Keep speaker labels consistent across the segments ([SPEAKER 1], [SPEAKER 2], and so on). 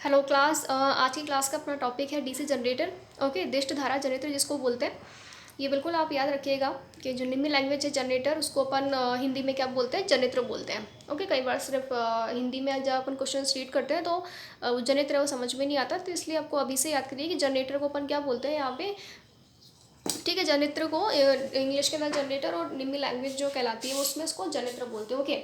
[SPEAKER 1] Hello class, आज की class का अपना टॉपिक है डीसी जनरेटर। ओके, दिष्ट धारा जनरेटर जिसको बोलते हैं। ये बिल्कुल आप याद रखिएगा कि जो निम्न लैंग्वेज है जनरेटर, उसको अपन हिंदी में क्या बोलते हैं, जनित्र बोलते हैं। ओके, कई बार सिर्फ हिंदी में जब अपन क्वेश्चन रीड करते हैं तो जनित्र वो समझ में नहीं आता, तो इसलिए आपको अभी से याद करिए कि जनरेटर को अपन क्या बोलते हैं यहाँ पे। ठीक है, जनित्र को इंग्लिश के अंदर जनरेटर और निम्न लैंग्वेज जो कहलाती है उसमें इसको जनित्र बोलते हैं। ओके,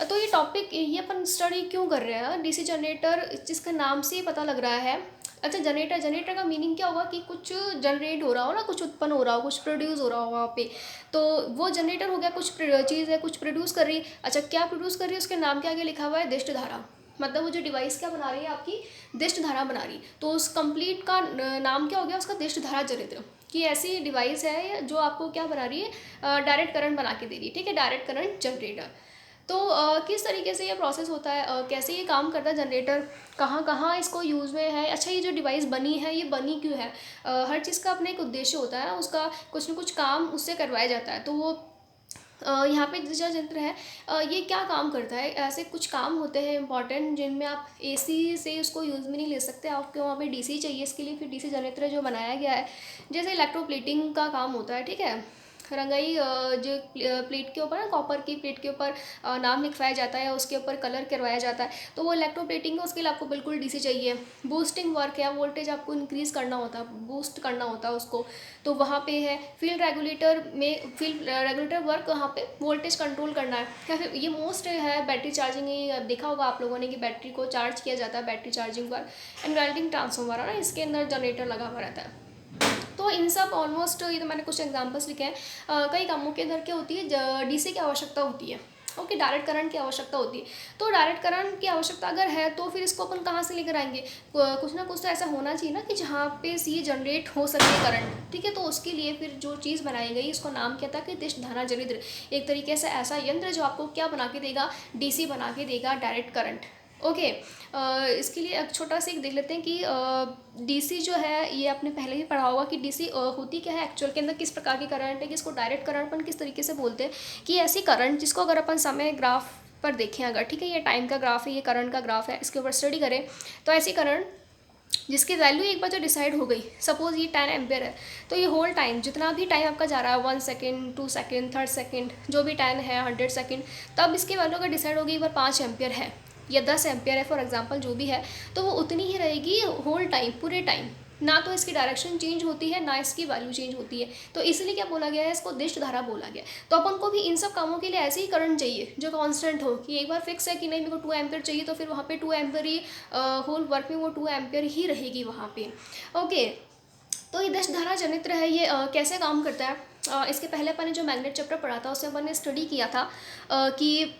[SPEAKER 1] तो ये टॉपिक ये अपन स्टडी क्यों कर रहे हैं, डीसी जनरेटर जिसका नाम से ही पता लग रहा है। अच्छा, जनरेटर जनरेटर का मीनिंग क्या होगा कि कुछ जनरेट हो रहा हो ना, कुछ उत्पन्न हो रहा हो, कुछ प्रोड्यूस हो रहा हो वहाँ पे। तो वो जनरेटर हो गया, कुछ चीज़ है कुछ प्रोड्यूस कर रही। अच्छा, क्या प्रोड्यूस कर रही है, उसके नाम के आगे लिखा हुआ है दिष्ट धारा। मतलब वो जो डिवाइस क्या बना रही है, आपकी दिष्ट धारा बना रही। तो उस कंप्लीट का नाम क्या हो गया उसका, दिष्ट धारा जनरेटर। कि ऐसी डिवाइस है जो आपको क्या बना रही है, डायरेक्ट करंट बना के दे रही है। ठीक है, डायरेक्ट करंट जनरेटर। तो किस तरीके से ये प्रोसेस होता है, कैसे ये काम करता है जनरेटर, कहाँ कहाँ इसको यूज़ में है। अच्छा, ये जो डिवाइस बनी है ये बनी क्यों है। हर चीज़ का अपना एक उद्देश्य होता है, उसका कुछ न कुछ काम उससे करवाया जाता है। तो वो यहाँ पे जो यंत्र है ये क्या काम करता है, ऐसे कुछ काम होते हैं इंपॉर्टेंट जिनमें आप एसी से उसको यूज़ में नहीं ले सकते, आपको वहाँ पे डीसी चाहिए इसके लिए। फिर डीसी जनरेटर जो बनाया गया है, जैसे इलेक्ट्रोप्लेटिंग का काम होता है। ठीक है, रंगाई जो प्लेट के ऊपर ना, कॉपर की प्लेट के ऊपर नाम लिखवाया जाता है, उसके ऊपर कलर करवाया जाता है। तो वो इलेक्ट्रोप्लेटिंग है, उसके लिए आपको बिल्कुल डीसी चाहिए। बूस्टिंग वर्क है, वोल्टेज आपको इंक्रीज़ करना होता है, बूस्ट करना होता है उसको। तो वहाँ पे है फील्ड रेगुलेटर में, फील्ड रेगुलेटर वर्क वहाँ पे वोल्टेज कंट्रोल करना है। या फिर ये मोस्ट है बैटरी चार्जिंग, ही देखा होगा आप लोगों ने कि बैटरी को चार्ज किया जाता है बैटरी चार्जिंग पर। एनवेल्डिंग ट्रांसफॉर्मर है ना, इसके अंदर जनरेटर लगा हुआ रहता है। तो इन सब ऑलमोस्ट, ये तो मैंने कुछ एग्जांपल्स लिखे हैं। कई कामों के अंदर क्या होती है, डीसी की आवश्यकता होती है। ओके, डायरेक्ट करंट की आवश्यकता होती है। तो डायरेक्ट करंट की आवश्यकता अगर है तो फिर इसको अपन कहाँ से लेकर आएंगे। कुछ ना कुछ तो ऐसा होना चाहिए ना कि जहाँ पे ये जनरेट हो सके करंट। ठीक है, तो उसके लिए फिर जो चीज़ बनाई गई इसको नाम क्या था कि दिष्ट धारा जनरेटर। एक तरीके से ऐसा यंत्र जो आपको क्या बना के देगा, डीसी बना के देगा, डायरेक्ट करंट। ओके, इसके लिए एक छोटा सा एक देख लेते हैं कि डीसी जो है, ये आपने पहले ही पढ़ा होगा कि डीसी होती क्या है एक्चुअल के अंदर, किस प्रकार की करंट है, कि इसको डायरेक्ट करंट अपन किस तरीके से बोलते हैं। कि ऐसी करंट जिसको अगर अपन समय ग्राफ पर देखें अगर, ठीक है, ये टाइम का ग्राफ है, ये करंट का ग्राफ है, इसके ऊपर स्टडी करें तो ऐसी करंट जिसकी वैल्यू एक बार जो डिसाइड हो गई, सपोज ये 10 एम्पेयर है, तो ये होल टाइम जितना भी टाइम आपका जा रहा है, 1 सेकेंड 2 सेकेंड 3 सेकेंड जो भी टाइम है, 100 सेकेंड, तब इसकी वैल्यू अगर डिसाइड हो गई एक बार 5 एम्पेयर है या 10 एम्पेयर है फॉर एग्जांपल, जो भी है, तो वो उतनी ही रहेगी होल टाइम, पूरे टाइम। ना तो इसकी डायरेक्शन चेंज होती है, ना इसकी वैल्यू चेंज होती है। तो इसलिए क्या बोला गया है, इसको दिष्ट धारा बोला गया। तो अपन को भी इन सब कामों के लिए ऐसे ही करंट चाहिए जो कांस्टेंट हो, कि एक बार फिक्स है कि नहीं मेरे को 2 एम्पेयर चाहिए, तो फिर वहाँ पे 2 एम्पेयर ही होल वर्क में वो 2 एम्पेयर ही रहेगी वहाँ पे। ओके, तो ये दिष्ट धारा जनित्र है, ये कैसे काम करता है। इसके पहले अपन ने जो मैग्नेट चैप्टर पढ़ा था उसमें अपन ने स्टडी किया था कि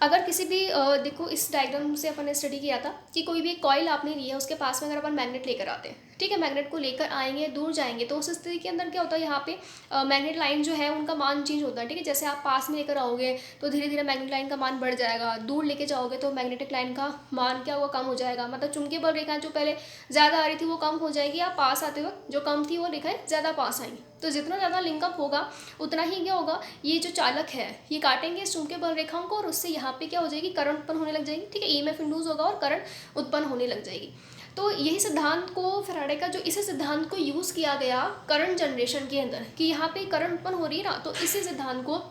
[SPEAKER 1] अगर किसी भी देखो इस डायग्राम से अपन ने स्टडी किया था कि कोई भी कॉइल आपने ली है, उसके पास में अगर अपन मैग्नेट लेकर आते हैं, ठीक है, मैग्नेट को लेकर आएंगे, दूर जाएंगे, तो उस स्थिति के अंदर क्या होता है, यहाँ पे मैग्नेट लाइन जो है उनका मान चेंज होता है। ठीक है, जैसे आप पास में लेकर आओगे तो धीरे धीरे मैग्नेट लाइन का मान बढ़ जाएगा, दूर लेके जाओगे तो मैग्नेटिक लाइन का मान क्या होगा, कम हो जाएगा। मतलब चुंबकीय बल रेखाएं जो पहले ज़्यादा आ रही थी वो कम हो जाएगी, या पास आते वक्त जो कम थी वो रेखाएं ज़्यादा पास आएंगी। तो जितना ज़्यादा लिंकअप होगा उतना ही क्या होगा, ये जो चालक है ये काटेंगे इस चुंबकीय बल रेखाओं को, और उससे यहाँ पे क्या हो जाएगी, करंट उत्पन्न होने लग जाएगी। ठीक है, ईएमएफ इंड्यूस होगा और करंट उत्पन्न होने लग जाएगी। तो यही सिद्धांत को फैराडे का जो इसी सिद्धांत को यूज़ किया गया करंट जनरेशन के अंदर, कि यहाँ पे करंट उत्पन्न हो रही है ना, तो इसी सिद्धांत को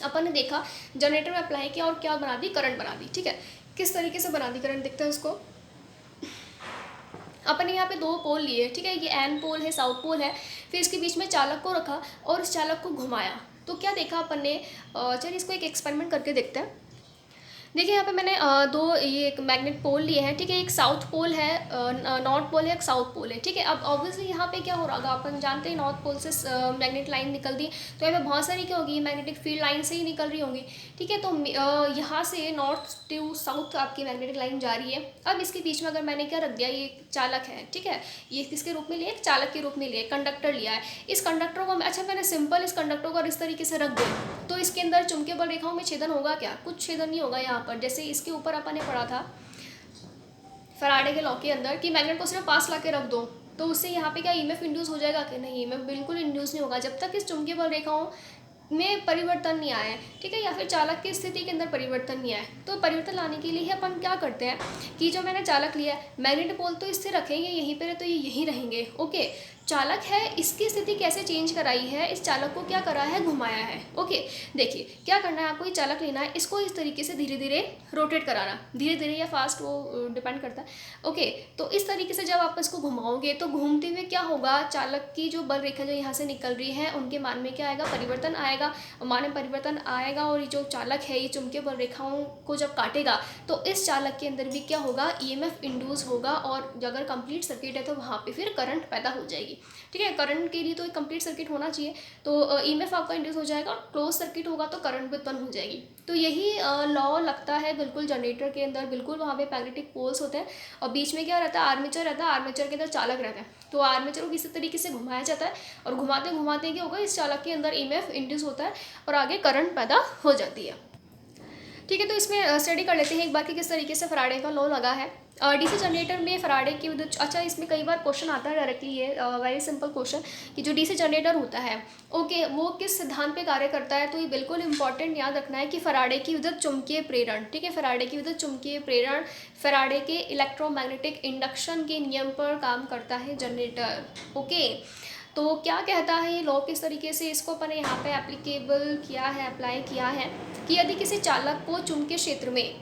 [SPEAKER 1] अपन ने देखा, जनरेटर में अप्लाई किया और क्या बना दी, करंट बना दी। ठीक है, किस तरीके से बना दी करंट, देखते हैं उसको। अपन ने यहाँ पे 2 पोल लिए, ठीक है, ये एन पोल है, साउथ पोल है, फिर इसके बीच में चालक को रखा और इस चालक को घुमाया। तो क्या देखा अपन ने, चलिए इसको एक एक्सपेरिमेंट करके देखते हैं। देखिए यहाँ पे मैंने 2 ये एक मैग्नेट पोल लिए हैं। ठीक है, एक साउथ पोल है, नॉर्थ पोल है, एक साउथ पोल है। ठीक है, अब ऑब्वियसली यहाँ पे क्या हो रहा होगा, अपन जानते हैं नॉर्थ पोल से मैग्नेट लाइन निकल दी, तो यहाँ पे बहुत सारी क्या होगी, मैग्नेटिक फील्ड लाइन से ही निकल रही होंगी। ठीक है, तो यहाँ से नॉर्थ टू साउथ आपकी मैग्नेटिक लाइन जा रही है। अब इसके बीच में अगर मैंने क्या रख दिया, ये चालक है, ठीक है, ये किसके रूप में लिया, चालक के रूप में लिया, कंडक्टर लिया है। इस कंडक्टर को अच्छा मैंने सिंपल इस कंडक्टर को इस तरीके से रख दिया, तो इसके अंदर चुंबकीय बल रेखाओं में छेदन होगा क्या, कुछ छेदन नहीं होगा यहाँ पर। जैसे इसके ऊपर अपन ने पढ़ा था फैराडे के लॉ के अंदर कि मैग्नेट को सिर्फ पास ला के रख दो, तो उससे यहाँ पे क्या ईएमएफ इंड्यूस हो जाएगा कि नहीं, ईएमएफ बिल्कुल इंड्यूस नहीं होगा जब तक इस चुंबकीय बल रेखाओं में परिवर्तन नहीं आया है, ठीक है, या फिर चालक की स्थिति के अंदर परिवर्तन नहीं आया है। तो परिवर्तन लाने के लिए अपन क्या करते हैं कि जो मैंने चालक लिया है, मैग्नेट पोल तो स्थिर रखेंगे यहीं पर है, तो ये यहीं रहेंगे। ओके, चालक है, इसकी स्थिति कैसे चेंज कराई है, इस चालक को क्या करा है, घुमाया है। ओके, देखिए क्या करना है आपको, ये चालक लेना है, इसको इस तरीके से धीरे धीरे रोटेट कराना, धीरे धीरे या फास्ट वो डिपेंड करता है। ओके, तो इस तरीके से जब आप इसको घुमाओगे तो घूमते हुए क्या होगा, चालक की जो बल रेखा जो यहाँ से निकल रही है उनके मान में क्या आएगा, परिवर्तन आएगा, मान में परिवर्तन आएगा। और ये जो चालक है ये चुंबकीय बल रेखाओं को जब काटेगा तो इस चालक के अंदर भी क्या होगा, ईएमएफ इंड्यूस होगा, और अगर कंप्लीट सर्किट है तो वहाँ पे फिर करंट पैदा हो जाएगी। ठीक है, करंट के लिए तो एक कंप्लीट सर्किट होना चाहिए, तो ईएमएफ आपका इंड्यूस हो जाएगा, और क्लोज सर्किट होगा तो करंट भी उत्पन्न हो जाएगी। तो यही लॉ लगता है बिल्कुल जनरेटर के अंदर, बिल्कुल वहाँ पे मैग्नेटिक पोल्स होते हैं, और बीच में क्या रहता है, आर्मेचर रहता है, आर्मेचर के अंदर चालक रहता है। तो आर्मेचर को किसी तरीके से घुमाया जाता है, और घुमाते घुमाते क्या होगा, इस चालक के अंदर ईएमएफ इंड्यूस होता है और आगे करंट पैदा हो जाती है। ठीक है, तो इसमें स्टडी कर लेते हैं एक बार कि किस तरीके से फैराडे का लॉ लगा है। डीसी जनरेटर में फैराडे की विद्युत, अच्छा इसमें कई बार क्वेश्चन आता है डायरेक्टली, ये वेरी सिंपल क्वेश्चन कि जो डीसी जनरेटर होता है, ओके, वो किस सिद्धांत पे कार्य करता है। तो ये बिल्कुल इंपॉर्टेंट याद रखना है कि फैराडे की विद्युत चुम्बकीय प्रेरण, ठीक है, फैराडे की विद्युत चुम्बकीय प्रेरण फैराडे के इलेक्ट्रोमैग्नेटिक इंडक्शन के नियम पर काम करता है जनरेटर। ओके, तो क्या कहता है ये लॉ, किस तरीके से इसको अपन ने यहाँ पे एप्लीकेबल किया है, अप्लाई किया है कि यदि किसी चालक को चुंबकीय क्षेत्र में,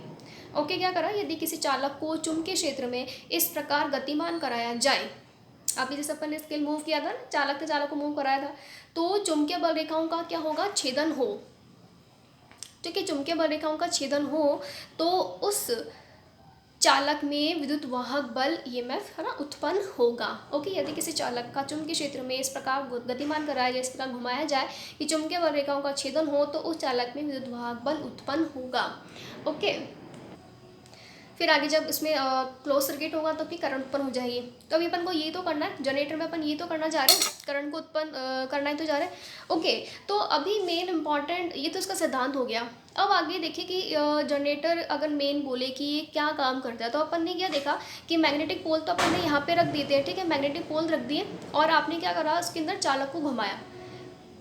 [SPEAKER 1] ओके, क्या करा, यदि किसी चालक को चुंबकीय क्षेत्र में इस प्रकार गतिमान कराया जाए, अभी जैसे अपन ने स्केल मूव किया था ना, चालक से चालक को मूव कराया था, तो चुंबकीय बल रेखाओं का क्या होगा, छेदन हो। ठीक है, चुंबकीय बल रेखाओं का छेदन हो तो उस चालक में विद्युत वाहक बल ईएमएफ है ना उत्पन्न होगा। ओके, यदि किसी चालक का चुंबकीय क्षेत्र में इस प्रकार गतिमान कराया जाए, इस प्रकार घुमाया जाए कि चुंबकीय बल रेखाओं का छेदन हो तो उस चालक में विद्युत वाहक बल उत्पन्न होगा। ओके, फिर आगे जब इसमें क्लोज सर्किट होगा तो फिर करंट उत्पन्न हो जाएगी। तो अभी अपन को ये तो करना है, जनरेटर में अपन ये तो करना चाह रहे हैं, करंट को उत्पन्न करना ही तो जा रहे हैं। ओके, तो अभी मेन इंपॉर्टेंट ये तो इसका सिद्धांत हो गया। अब आगे देखिए कि जनरेटर अगर मेन बोले कि ये क्या काम करता है, तो अपन ने क्या देखा कि मैग्नेटिक पोल तो अपन ने यहाँ पे रख दिए थे, ठीक है, मैग्नेटिक पोल रख दिए, और आपने क्या करा, उसके अंदर चालक को घुमाया,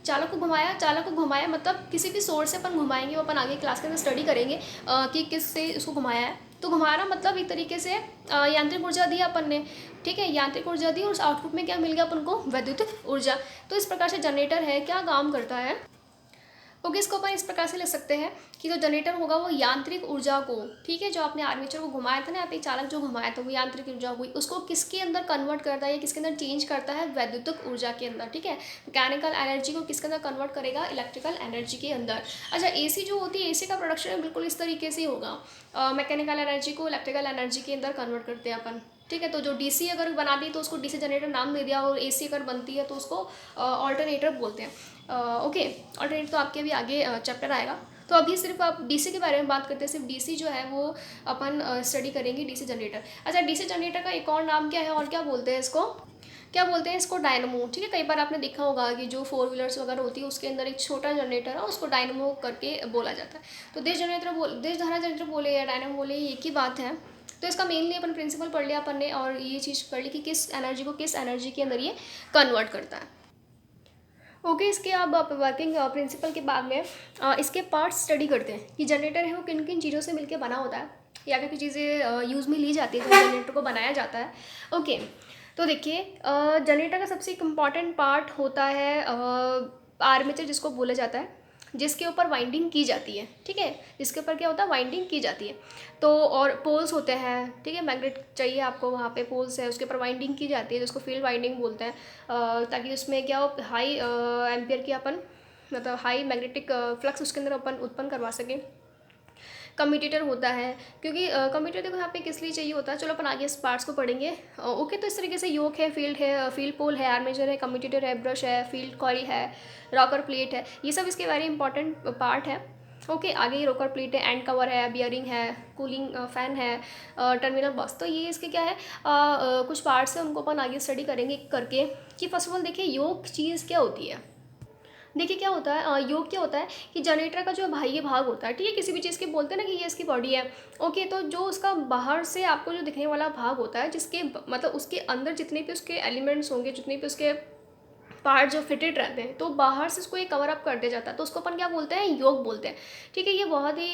[SPEAKER 1] चालक को घुमाया, चालक को घुमाया मतलब किसी भी सोर्स से अपन घुमाएंगे, वो अपन आगे क्लास के अंदर स्टडी करेंगे कि किस से उसको घुमाया है। तो घुमाना मतलब एक तरीके से यांत्रिक ऊर्जा दी अपन ने, ठीक है, यांत्रिक ऊर्जा दी, और उस आउटपुट में क्या मिल गया अपन को, वैद्युतिक ऊर्जा। तो इस प्रकार से जनरेटर है क्या काम करता है, ओके, इसको अपन इस प्रकार से ले सकते हैं कि जो जनरेटर होगा वो यांत्रिक ऊर्जा को, ठीक है, जो आपने आर्मेचर को घुमाया था ना, यहाँ पे चालक जो घुमाया था वो यांत्रिक ऊर्जा हुई, उसको किसके अंदर कन्वर्ट करता है या किसके अंदर चेंज करता है, वैद्युतिक ऊर्जा के अंदर। ठीक है, मैकेनिकल एनर्जी को किसके अंदर कन्वर्ट करेगा, इलेक्ट्रिकल एनर्जी के अंदर। अच्छा, एसी जो होती है, एसी का प्रोडक्शन बिल्कुल इस तरीके से होगा, मैकेनिकल एनर्जी को इलेक्ट्रिकल एनर्जी के अंदर कन्वर्ट करते हैं अपन। ठीक है, तो जो डीसी अगर बना दी तो उसको डीसी जनरेटर नाम दे दिया, और एसी अगर बनती है तो उसको ऑल्टरनेटर बोलते हैं। ओके, ऑल्टरनेटर तो आपके अभी आगे चैप्टर आएगा। तो अभी सिर्फ आप डीसी के बारे में बात करते हैं, सिर्फ डीसी जो है वो अपन स्टडी करेंगे, डीसी जनरेटर। अच्छा, डीसी जनरेटर का एक और नाम क्या है, और क्या बोलते हैं इसको, क्या बोलते हैं इसको, डायनमो। ठीक है, कई बार आपने देखा होगा कि जो 4 व्हीलर्स वगैरह होती है उसके अंदर एक छोटा जनरेटर है, उसको डायनमो करके बोला जाता है। तो देश धारा जनरेटर बोले या डायनमो बोले, एक ही बात है। तो इसका मेनली अपन प्रिंसिपल पढ़ लिया अपन ने, और ये चीज़ पढ़ ली कि किस एनर्जी को किस एनर्जी के अंदर ये कन्वर्ट करता है। ओके, इसके अब वर्किंग प्रिंसिपल के बाद में इसके पार्ट्स स्टडी करते हैं कि जनरेटर है वो किन किन चीज़ों से मिलकर बना होता है, या क्या क्या चीज़ें यूज़ में ली जाती है जब जनरेटर को बनाया जाता है। ओके, तो देखिए जनरेटर का सबसे एक इम्पॉर्टेंट पार्ट होता है आर्मेचर, जिसको बोला जाता है, जिसके ऊपर वाइंडिंग की जाती है। ठीक है, जिसके ऊपर क्या होता है, वाइंडिंग की जाती है। तो और पोल्स होते हैं, ठीक है, मैग्नेट चाहिए आपको, वहाँ पे पोल्स है, उसके ऊपर वाइंडिंग की जाती है, जिसको फील्ड वाइंडिंग बोलते हैं, ताकि उसमें क्या हो, हाई एम्पियर की अपन मतलब हाई मैग्नेटिक फ्लक्स उसके अंदर अपन उत्पन्न करवा सकें। कम्यूटेटर होता है, क्योंकि कम्यूटेटर देखो यहाँ पे किस लिए चाहिए होता है, चलो अपन आगे इस पार्ट्स को पढ़ेंगे। ओके, तो इस तरीके से योक है, फील्ड पोल है, आर्मेचर है, कम्यूटेटर है, ब्रश है, फील्ड कॉइल है, रॉकर प्लेट है, ये सब इसके वेरी इंपॉर्टेंट पार्ट है। ओके, आगे ये रॉकर प्लेट है, एंड कवर है, बियरिंग है, कूलिंग फैन है, टर्मिनल बॉक्स। तो ये इसके क्या है, कुछ पार्ट्स हैं, उनको अपन आगे स्टडी करेंगे करके कि फर्स्ट ऑफ ऑल देखिए योक चीज़ क्या होती है। देखिए क्या होता है, योग क्या होता है कि जनरेटर का जो बाह्य भाग होता है, ठीक है, किसी भी चीज़ के बोलते हैं ना कि ये इसकी बॉडी है। ओके, तो जो उसका बाहर से आपको जो दिखने वाला भाग होता है, जिसके मतलब उसके अंदर जितने भी उसके एलिमेंट्स होंगे, जितने भी उसके पार्ट जो फिटेड रहते हैं, तो बाहर से उसको ये कवर अप कर दिया जाता है, तो उसको अपन क्या बोलते हैं, योग बोलते हैं। ठीक है, ये बहुत ही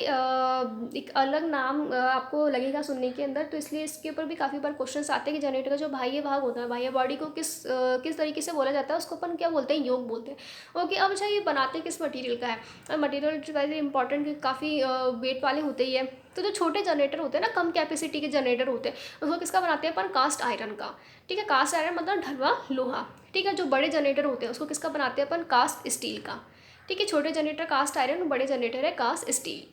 [SPEAKER 1] एक अलग नाम आपको लगेगा सुनने के अंदर, तो इसलिए इसके ऊपर भी काफ़ी बार क्वेश्चंस आते हैं कि जनरेटर का जो बाह्य भाग होता है, बाह्य बॉडी को किस तरीके से बोला जाता है, उसको अपन क्या बोलते हैं, योग बोलते हैं। ओके, अब अच्छा ये बनाते किस मटीरियल का है, मटीरियल वेरी इंपॉर्टेंट, काफ़ी वेट वाले होते ही है। तो जो छोटे जनरेटर होते हैं ना, कम कैपेसिटी के जनरेटर होते हैं, उसको किसका बनाते हैं अपन, कास्ट आयरन का। ठीक है, कास्ट आयरन मतलब ढलवा लोहा। ठीक है, जो बड़े जनरेटर होते हैं उसको किसका बनाते हैं अपन, कास्ट स्टील का। ठीक है, छोटे जनरेटर कास्ट आयरन, बड़े जनरेटर है कास्ट स्टील।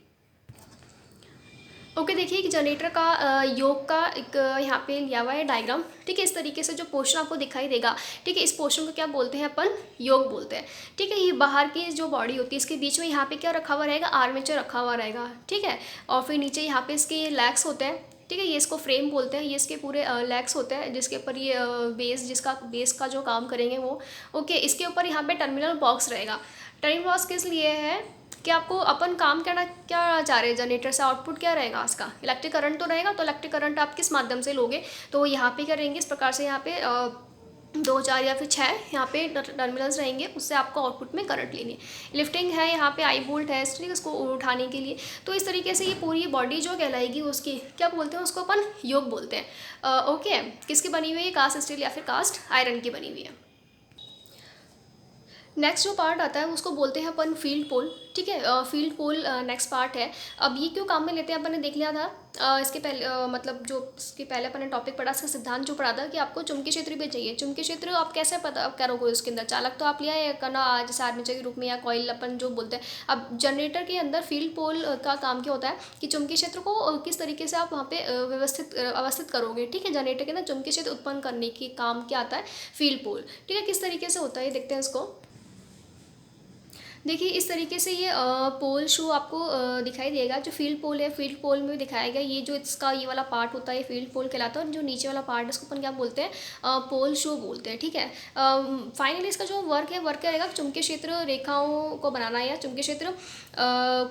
[SPEAKER 1] ओके, देखिए कि जनरेटर का योग का एक यहाँ पे लिया हुआ है डायग्राम। ठीक है, इस तरीके से जो पोर्शन आपको दिखाई देगा, ठीक है, इस पोर्शन को क्या बोलते हैं अपन, योग बोलते हैं। ठीक है, ये बाहर की जो बॉडी होती है इसके बीच में यहाँ पे क्या रखा हुआ रहेगा, आर्मेचर रखा हुआ रहेगा। ठीक है, और फिर नीचे यहाँ पे इसके लेग्स होते हैं। ठीक है, ये इसको फ्रेम बोलते हैं, ये इसके पूरे लेग्स होते हैं जिसके ऊपर ये बेस का जो काम करेंगे वो। ओके, इसके ऊपर यहाँ पे टर्मिनल बॉक्स रहेगा। टर्मिनल बॉक्स किस लिए है कि आपको अपन काम करना क्या चाह रहे हैं, जनरेटर से आउटपुट क्या रहेगा इसका, इलेक्ट्रिक करंट तो रहेगा, तो इलेक्ट्रिक करंट आप किस माध्यम से लोगे, तो यहाँ पे करेंगे इस प्रकार से, यहाँ पे 2 4 या फिर 6 यहाँ पे टर्मिनल्स रहेंगे, उससे आपको आउटपुट में करंट लेनी है। लिफ्टिंग है, यहाँ पे आई बोल्ट है, ठीक है, उसको उठाने के लिए। तो इस तरीके से ये पूरी बॉडी जो कहलाएगी उसकी क्या बोलते हैं, उसको अपन योग बोलते हैं। ओके, किसकी बनी हुई है, कास्ट स्टील या फिर कास्ट आयरन की बनी हुई है। नेक्स्ट जो पार्ट आता है उसको बोलते हैं अपन फील्ड पोल। ठीक है, फील्ड पोल नेक्स्ट पार्ट है। अब ये क्यों काम में लेते हैं अपन ने देख लिया था। इसके पहले मतलब जो इसके पहले अपन ने टॉपिक पढ़ा, इसका सिद्धांत जो पढ़ा था कि आपको चुंबकीय क्षेत्र भी चाहिए। चुंबकीय क्षेत्र आप कैसे पता करोगे, उसके अंदर चालक तो आप लिया है करना, जैसे आर्मेचर के रूप में या कॉइल अपन जो बोलते हैं। अब जनरेटर के अंदर फील्ड पोल का काम क्या होता है कि चुंबकीय क्षेत्र को किस तरीके से आप वहाँ पे अवस्थित करोगे। ठीक है, जनरेटर के अंदर चुंबकीय क्षेत्र उत्पन्न करने की काम क्या आता है, फील्ड पोल। ठीक है, किस तरीके से होता है ये देखते हैं इसको। देखिए इस तरीके से ये पोल शू आपको दिखाई देगा। जो फील्ड पोल है, फील्ड पोल में दिखाया गया, ये जो इसका ये वाला पार्ट होता है ये फील्ड पोल कहलाता है, और जो नीचे वाला पार्ट है इसको अपन क्या बोलते हैं, पोल शू बोलते हैं। ठीक है, फाइनली इसका जो वर्क है, वर्क क्या रहेगा, चुंबकीय क्षेत्र रेखाओं को बनाना या चुंबकीय क्षेत्र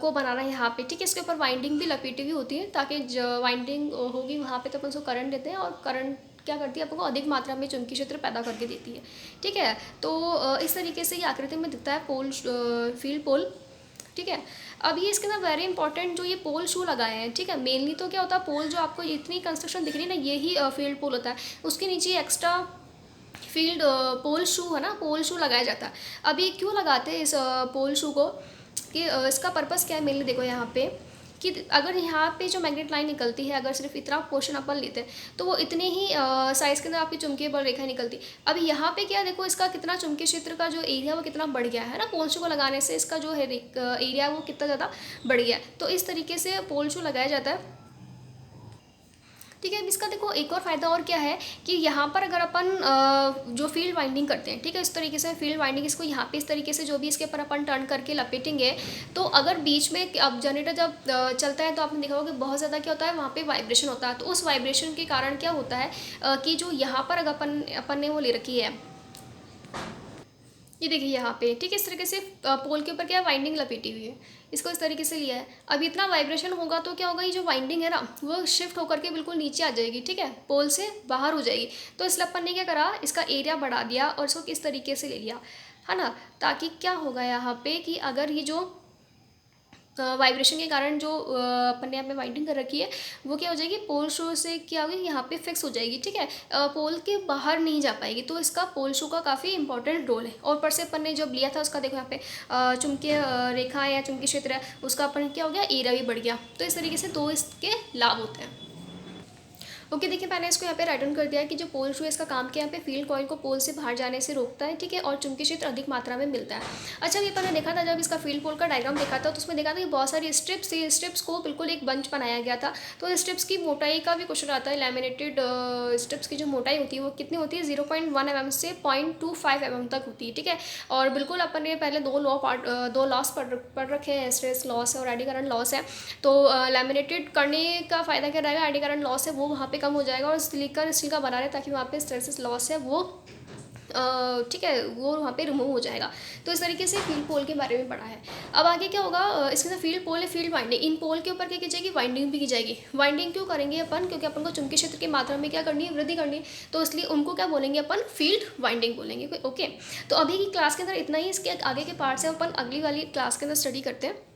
[SPEAKER 1] को बनाना है यहाँ पे। ठीक है, इसके ऊपर वाइंडिंग भी लपेटी हुई होती है, ताकि वाइंडिंग होगी वहाँ पे तो अपन उसको करंट देते हैं, और करंट क्या करती है आपको अधिक मात्रा में चुंबकीय क्षेत्र पैदा करके देती है। ठीक है, तो इस तरीके से ये आकृति में दिखता है पोल, फील्ड पोल। ठीक है, अब ये इसके अंदर वेरी इंपॉर्टेंट जो ये पोल शू लगाए हैं। ठीक है, मेनली तो क्या होता है, पोल जो आपको इतनी कंस्ट्रक्शन दिख रही है ना, यही फील्ड पोल होता है। उसके नीचे एक्स्ट्रा फील्ड पोल शू है ना, पोल शू लगाया जाता है। अब ये क्यों लगाते हैं इस पोल शू को, कि इसका पर्पज़ क्या है मेनली, देखो यहाँ पे कि अगर यहाँ पे जो मैग्नेट लाइन निकलती है, अगर सिर्फ इतना पोर्शन अपन लेते हैं तो वो इतने ही साइज़ के अंदर आपकी चुंबकीय बल रेखा निकलती। अब यहाँ पे क्या देखो, इसका कितना चुंबकीय क्षेत्र का जो एरिया वो कितना बढ़ गया है ना, पोल शू को लगाने से इसका जो है एरिया वो कितना ज़्यादा बढ़ गया है। तो इस तरीके से पोल शू लगाया जाता है। ठीक है, अब इसका देखो एक और फ़ायदा और क्या है कि यहाँ पर अगर अपन जो फील्ड वाइंडिंग करते हैं, ठीक है, इस तरीके से फील्ड वाइंडिंग इसको यहाँ पे इस तरीके से जो भी इसके ऊपर अपन टर्न करके लपेटेंगे, तो अगर बीच में अब जनरेटर जब चलता है तो आपने देखा होगा कि बहुत ज़्यादा क्या होता है, वहाँ पे वाइब्रेशन होता है। तो उस वाइब्रेशन के कारण क्या होता है कि जो यहाँ पर अगर अपन ने वो ले रखी है, ये देखिए यहाँ पे, ठीक है, इस तरीके से पोल के ऊपर क्या है, वाइंडिंग लपेटी हुई है, इसको इस तरीके से लिया है। अब इतना वाइब्रेशन होगा तो क्या होगा, ये जो वाइंडिंग है ना वो शिफ्ट होकर के बिल्कुल नीचे आ जाएगी। ठीक है, पोल से बाहर हो जाएगी। तो इसलिए अपन ने क्या करा, इसका एरिया बढ़ा दिया और इसको किस तरीके से ले लिया, है ना, ताकि क्या होगा यहाँ पे कि अगर ये जो वाइब्रेशन के कारण जो अपन ने यहाँ पे वाइंडिंग कर रखी है वो क्या हो जाएगी, पोल शू से क्या होगी, यहाँ पे फिक्स हो जाएगी। ठीक है, पोल के बाहर नहीं जा पाएगी। तो इसका पोल शू का काफ़ी इंपॉर्टेंट रोल है। और ऊपर से अपन ने जब लिया था उसका देखो यहाँ पे चुंबकीय रेखा या चुंबकीय क्षेत्र है, उसका अपन क्या हो गया, एरिया भी बढ़ गया। तो इस तरीके से दो इसके लाभ होते हैं। ओके, देखिए मैंने इसको यहाँ पे राइट डाउन कर दिया कि जो पोल शू है इसका काम क्या है, यहाँ पे फील्ड कॉइल को पोल से बाहर जाने से रोकता है। ठीक है, और चुंबकीय क्षेत्र अधिक मात्रा में मिलता है। अच्छा, ये अपन ने देखा था जब इसका फील्ड पोल का डायग्राम देखा था तो उसमें देखा था कि बहुत सारी स्ट्रिप्स थी, स्ट्रिप्स को बिल्कुल एक बंच बनाया गया था। तो स्ट्रिप्स की मोटाई का भी क्वेश्चन आता है। लैमिनेटेड स्ट्रिप्स की जो मोटाई होती है वो कितनी होती है, 0.1 mm से 0.25 mm तक होती है। ठीक है, और बिल्कुल अपन ने पहले दो लॉस पढ़ रखे हैं, स्ट्रेस लॉस है और एडी करंट लॉस है। तो लैमिनेटेड करने का फ़ायदा क्या रहेगा, एडी करंट लॉस है वो वहाँ पे कम हो जाएगा, और सिलिकॉन स्टील का बना रहे ताकि वहाँ पे स्ट्रेसेस लॉस है वो ठीक है, वो वहाँ पे रिमूव हो जाएगा। तो इस तरीके से फील्ड पोल के बारे में पढ़ा है। अब आगे क्या होगा, इसके अंदर फील्ड पोल है, फील्ड वाइंडिंग। इन पोल के ऊपर क्या की जाएगी, वाइंडिंग भी की जाएगी। वाइंडिंग क्यों करेंगे अपन, क्योंकि अपन को चुंबकीय क्षेत्र की मात्रा में क्या करनी है, वृद्धि करनी है, तो इसलिए उनको क्या बोलेंगे अपन, फील्ड वाइंडिंग बोलेंगे। ओके, तो अभी की क्लास के अंदर इतना ही। इसके आगे के पार्ट से अपन अगली वाली क्लास के अंदर स्टडी करते हैं।